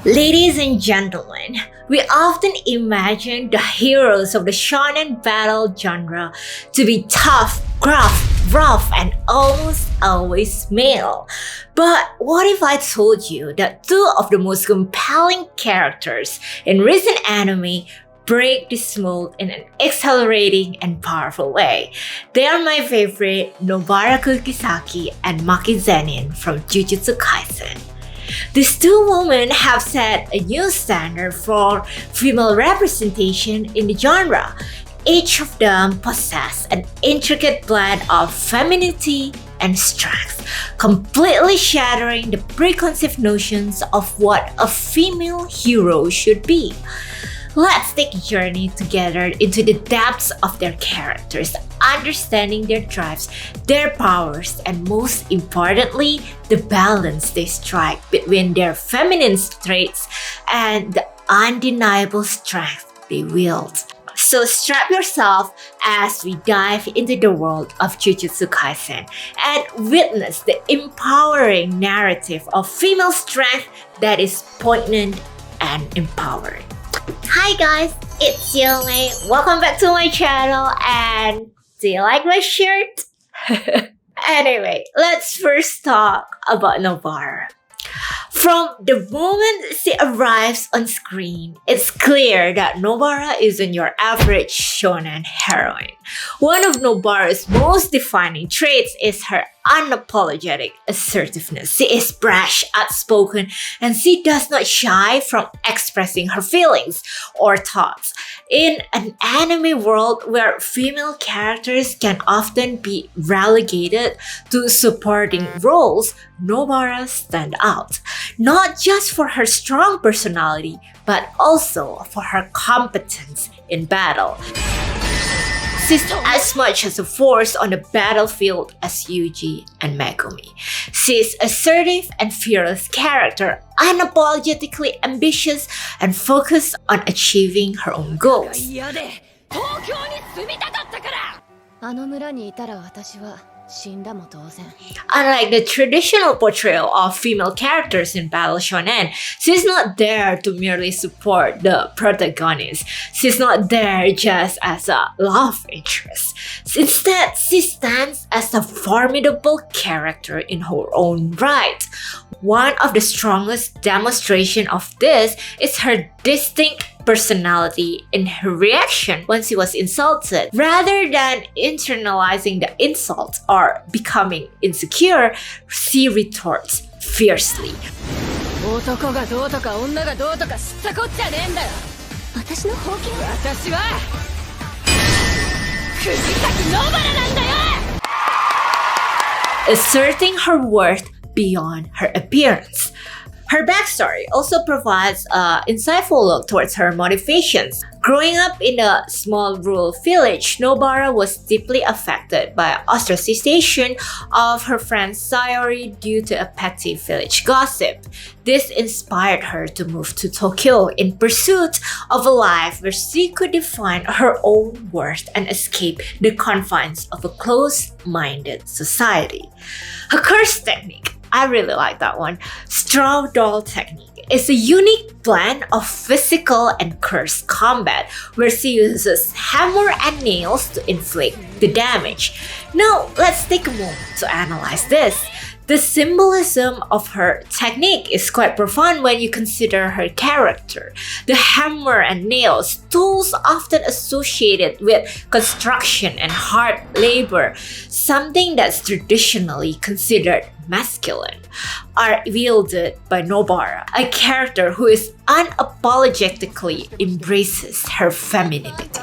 Ladies and gentlemen, we often imagine the heroes of the shonen battle genre to be tough, gruff, rough, and almost always male. But what if I told you that two of the most compelling characters in recent anime break this mold in an exhilarating and powerful way? They are my favorite Nobara Kugisaki and Maki Zenin from Jujutsu Kaisen. These two women have set a new standard for female representation in the genre. Each of them possess an intricate blend of femininity and strength, completely shattering the preconceived notions of what a female hero should be. Let's take a journey together into the depths of their characters, understanding their drives, their powers, and most importantly, the balance they strike between their feminine traits and the undeniable strength they wield. So strap yourself as we dive into the world of Jujutsu Kaisen and witness the empowering narrative of female strength that is poignant and empowering. Hi guys, it's Yome. Welcome back to my channel, and do you like my shirt? Anyway, let's first talk about Nobara. From the moment she arrives on screen, it's clear that Nobara isn't your average shonen heroine. One of Nobara's most defining traits is her unapologetic assertiveness. She is brash, outspoken, and she does not shy from expressing her feelings or thoughts. In an anime world where female characters can often be relegated to supporting roles, Nobara stands out, not just for her strong personality, but also for her competence in battle. She's as much as a force on the battlefield as Yuji and Megumi. She's assertive and fearless character, unapologetically ambitious and focused on achieving her own goals. Unlike the traditional portrayal of female characters in battle shonen, she's not there to merely support the protagonist. She's not there just as a love interest. Instead, she stands as a formidable character in her own right. One of the strongest demonstrations of this is her distinct personality in her reaction when she was insulted. Rather than internalizing the insult or becoming insecure, she retorts fiercely. Asserting her worth beyond her appearance. Her backstory also provides an insightful look towards her motivations. Growing up in a small rural village, Nobara was deeply affected by ostracization of her friend Sayori due to a petty village gossip. This inspired her to move to Tokyo in pursuit of a life where she could define her own worth and escape the confines of a closed-minded society. Her curse technique, I really like that one. Straw doll technique is a unique blend of physical and curse combat where she uses hammer and nails to inflict the damage. Now, let's take a moment to analyze this. The symbolism of her technique is quite profound when you consider her character. The hammer and nails, tools often associated with construction and hard labor, something that's traditionally considered masculine, are wielded by Nobara, a character who is unapologetically embraces her femininity.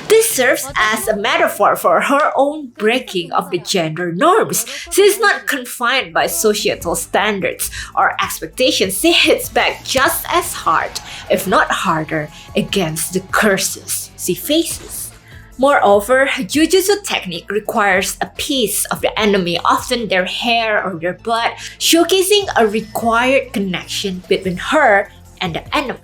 This serves as a metaphor for her own breaking of the gender norms. She is not confined by societal standards or expectations. She hits back just as hard, if not harder, against the curses she faces. Moreover, Jujutsu technique requires a piece of the enemy, often their hair or their blood, showcasing a required connection between her and the enemy.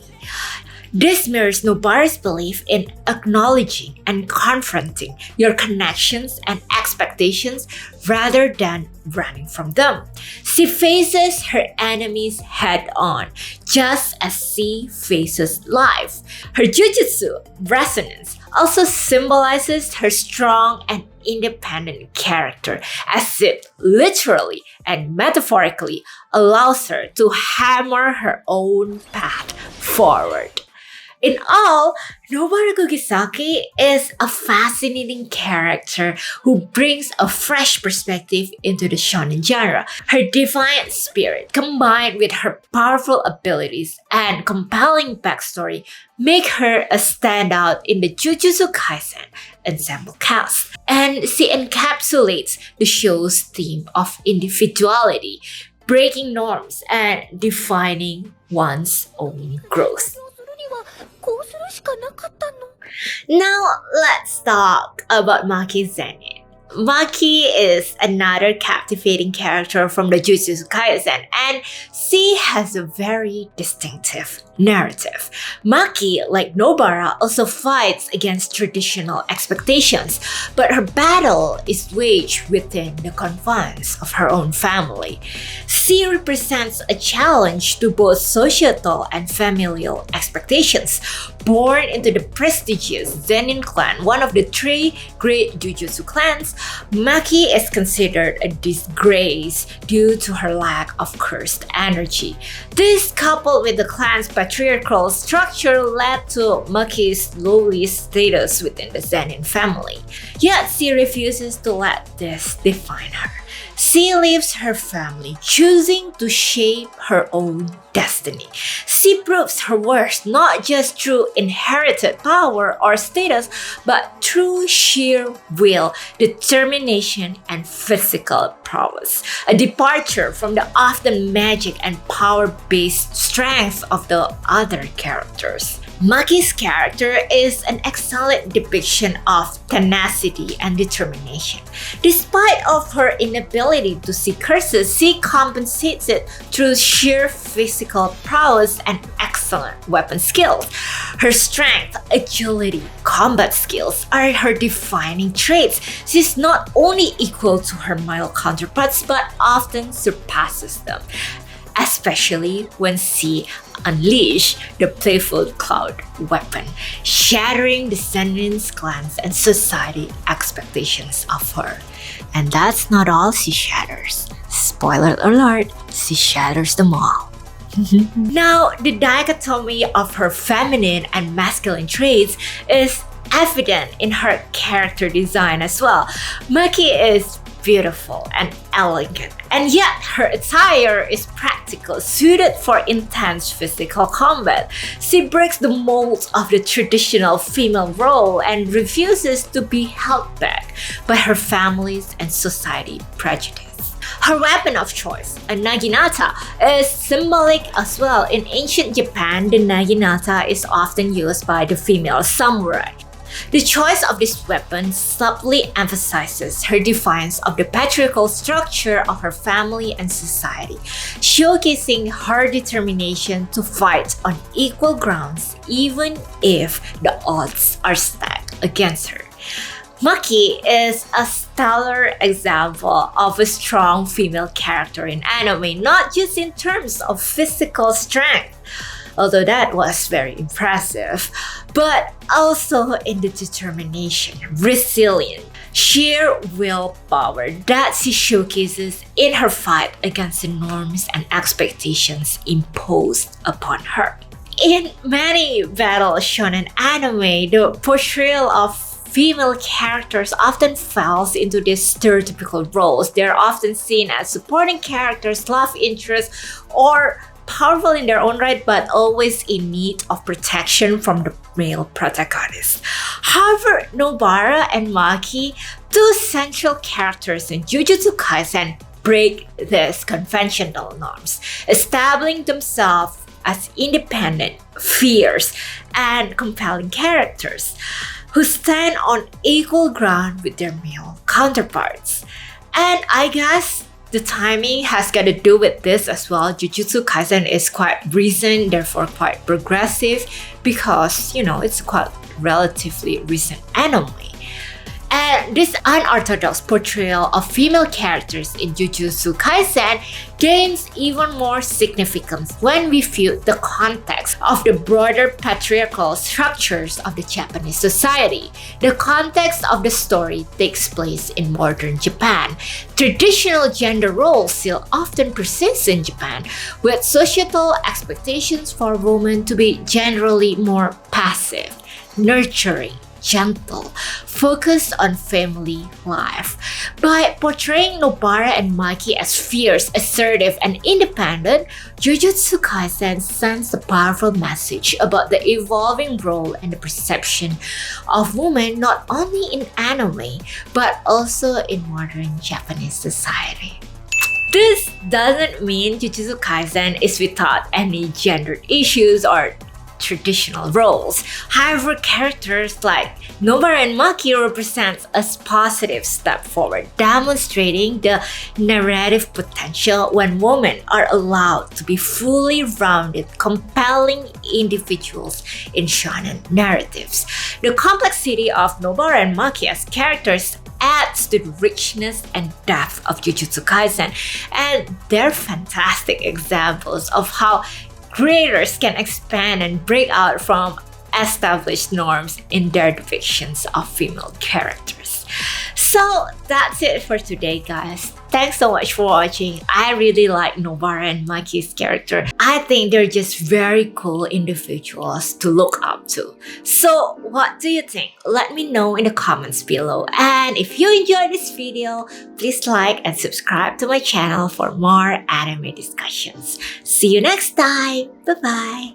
This mirrors Nobara's belief in acknowledging and confronting your connections and expectations rather than running from them. She faces her enemies head on, just as she faces life. Her jujutsu, resonance, also symbolizes her strong and independent character, as it literally and metaphorically allows her to hammer her own path forward. In all, Nobara Kugisaki is a fascinating character who brings a fresh perspective into the shonen genre. Her defiant spirit, combined with her powerful abilities and compelling backstory, make her a standout in the Jujutsu Kaisen ensemble cast. And she encapsulates the show's theme of individuality, breaking norms and defining one's own growth. Now let's talk about Maki Zenin. Maki is another captivating character from the Jujutsu Kaisen, and she has a very distinctive narrative. Maki, like Nobara, also fights against traditional expectations, but her battle is waged within the confines of her own family. She represents a challenge to both societal and familial expectations. Born into the prestigious Zenin clan, one of the three great Jujutsu clans, Maki is considered a disgrace due to her lack of cursed energy. This, coupled with the clan's patriarchal structure, led to Maki's lowly status within the Zenin family. Yet she refuses to let this define her. She leaves her family, choosing to shape her own destiny. She proves her worth not just through inherited power or status, but through sheer will, determination, and physical prowess. A departure from the often magic and power-based strength of the other characters. Maki's character is an excellent depiction of tenacity and determination. Despite of her inability to see curses, she compensates it through sheer physical prowess and excellent weapon skills. Her strength, agility, combat skills are her defining traits. She's not only equal to her male counterparts, but often surpasses them, especially when she unleashed the playful cloud weapon, shattering the Zenin's clans and society expectations of her. And that's not all she shatters. Spoiler alert, she shatters them all. Now, the dichotomy of her feminine and masculine traits is evident in her character design as well. Maki is beautiful and elegant, and yet her attire is practical, suited for intense physical combat. She breaks the mold of the traditional female role and refuses to be held back by her family's and society prejudice. Her weapon of choice, a naginata, is symbolic as well. In ancient Japan, the naginata is often used by the female samurai. The choice of this weapon subtly emphasizes her defiance of the patriarchal structure of her family and society, showcasing her determination to fight on equal grounds even if the odds are stacked against her. Maki is a stellar example of a strong female character in anime, not just in terms of physical strength, although that was very impressive, but also in the determination, resilience, sheer willpower that she showcases in her fight against the norms and expectations imposed upon her. In many battle shonen anime, the portrayal of female characters often falls into these stereotypical roles. They're often seen as supporting characters, love interests, or powerful in their own right, but always in need of protection from the male protagonist. However, Nobara and Maki, two central characters in Jujutsu Kaisen, break these conventional norms, establishing themselves as independent, fierce, and compelling characters who stand on equal ground with their male counterparts. And I guess the timing has got to do with this as well. Jujutsu Kaisen is quite recent, therefore quite progressive, because it's quite relatively recent anime. And this unorthodox portrayal of female characters in Jujutsu Kaisen gains even more significance when we view the context of the broader patriarchal structures of the Japanese society. The context of the story takes place in modern Japan. Traditional gender roles still often persist in Japan, with societal expectations for women to be generally more passive, nurturing, gentle, focused on family life. By portraying Nobara and Maki as fierce, assertive, and independent, Jujutsu Kaisen sends a powerful message about the evolving role and the perception of women not only in anime, but also in modern Japanese society. This doesn't mean Jujutsu Kaisen is without any gendered issues or traditional roles. However, characters like Nobara and Maki represents a positive step forward, demonstrating the narrative potential when women are allowed to be fully rounded, compelling individuals in shonen narratives. The complexity of Nobara and Maki as characters adds to the richness and depth of Jujutsu Kaisen, and they're fantastic examples of how creators can expand and break out from established norms in their depictions of female characters. So that's it for today, guys. Thanks so much for watching. I really like Nobara and Maki's character. I think they're just very cool individuals to look up to. So what do you think? Let me know in the comments below. And if you enjoyed this video, please like and subscribe to my channel for more anime discussions. See you next time. Bye-bye.